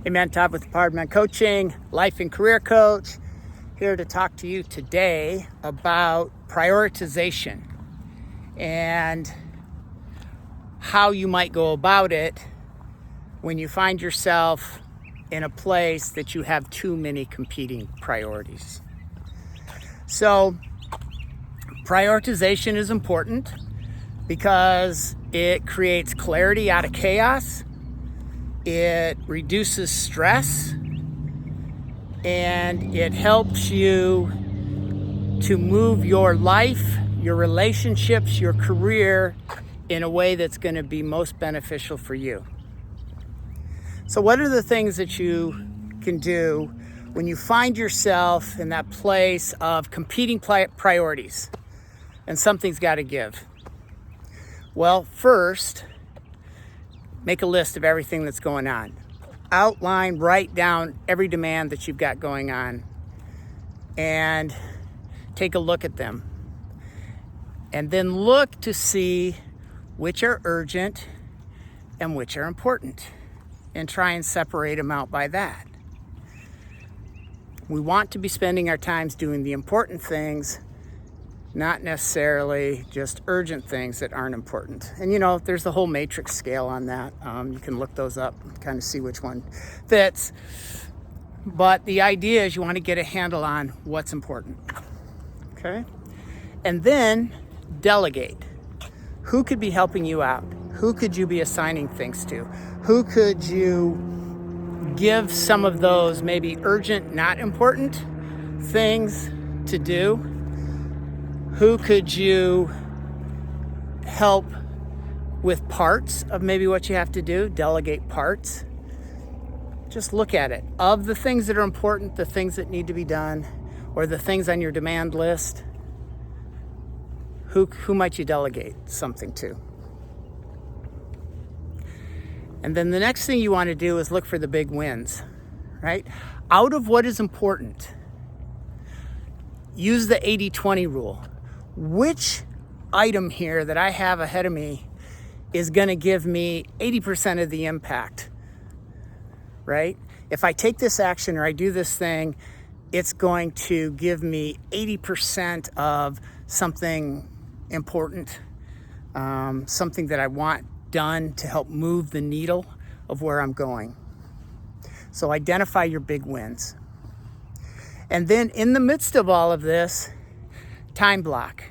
Hey man, Todd with Hardman Coaching, life and career coach, here to talk to you today about prioritization and how you might go about it when you find yourself in a place that you have too many competing priorities. So, prioritization is important because it creates clarity out of chaos. It reduces stress, and it helps you to move your life, your relationships, your career in a way that's going to be most beneficial for you. So what are the things that you can do when you find yourself in that place of competing priorities and something's got to give? Well, first, make a list of everything that's going on. Outline, write down every demand that you've got going on and take a look at them. And then look to see which are urgent and which are important and try and separate them out by that. We want to be spending our times doing the important things, not necessarily just urgent things that aren't important. And there's the whole matrix scale on that. You can look those up and kind of see which one fits. But the idea is you want to get a handle on what's important. Okay? And then delegate. Who could be helping you out? Who could you be assigning things to? Who could you give some of those maybe urgent, not important things to do? Who could you help with parts of maybe what you have to do? Delegate parts. Just look at it. Of the things that are important, the things that need to be done, or the things on your demand list, who might you delegate something to? And then the next thing you want to do is look for the big wins, right? Out of what is important, use the 80-20 rule. Which item here that I have ahead of me is going to give me 80% of the impact, right? If I take this action or I do this thing, it's going to give me 80% of something important, something that I want done to help move the needle of where I'm going. So identify your big wins. And then in the midst of all of this, time block.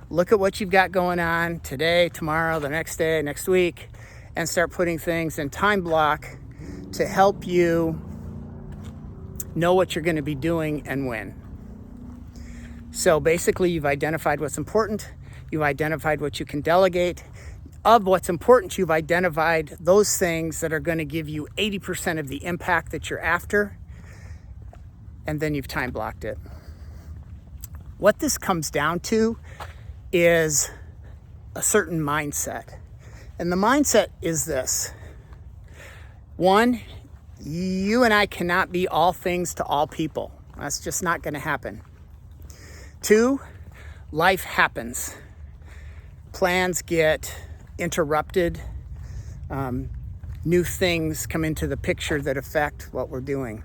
Look at what you've got going on today, tomorrow, the next day, next week, and start putting things in time block to help you know what you're going to be doing and when. So basically, you've identified what's important. You've identified what you can delegate. Of what's important, you've identified those things that are going to give you 80% of the impact that you're after, and then you've time blocked it. What this comes down to is a certain mindset. And the mindset is this. One, you and I cannot be all things to all people. That's just not going to happen. Two, life happens. Plans get interrupted. New things come into the picture that affect what we're doing.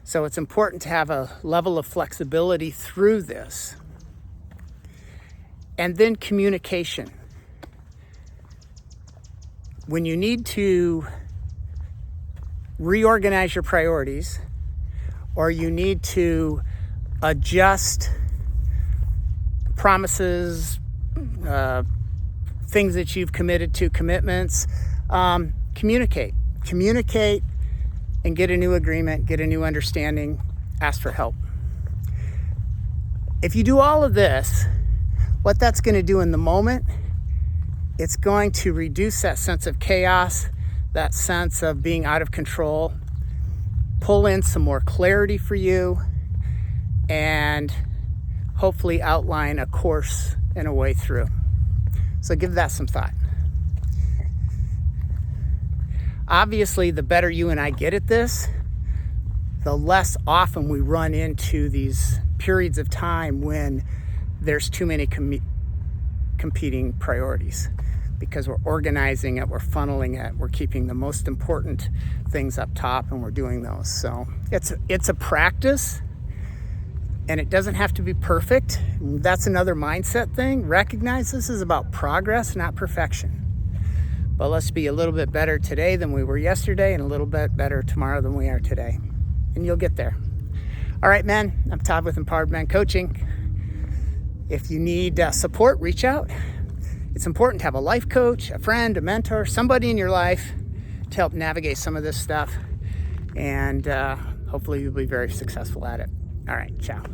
So it's important to have a level of flexibility through this. And then communication. When you need to reorganize your priorities, or you need to adjust promises, things that you've committed to, commitments, communicate. Communicate and get a new agreement, get a new understanding, ask for help. If you do all of this, what that's going to do in the moment, it's going to reduce that sense of chaos, that sense of being out of control, pull in some more clarity for you, and hopefully outline a course and a way through. So give that some thought. Obviously, the better you and I get at this, the less often we run into these periods of time when there's too many competing priorities. because we're organizing it, we're funneling it, we're keeping the most important things up top, and we're doing those. So it's a practice, and it doesn't have to be perfect. That's another mindset thing. Recognize this is about progress, not perfection. But let's be a little bit better today than we were yesterday, and a little bit better tomorrow than we are today. And you'll get there. All right, man. I'm Todd with Empowered Men Coaching. If you need support, reach out. It's important to have a life coach, a friend, a mentor, somebody in your life to help navigate some of this stuff. And hopefully you'll be very successful at it. All right, ciao.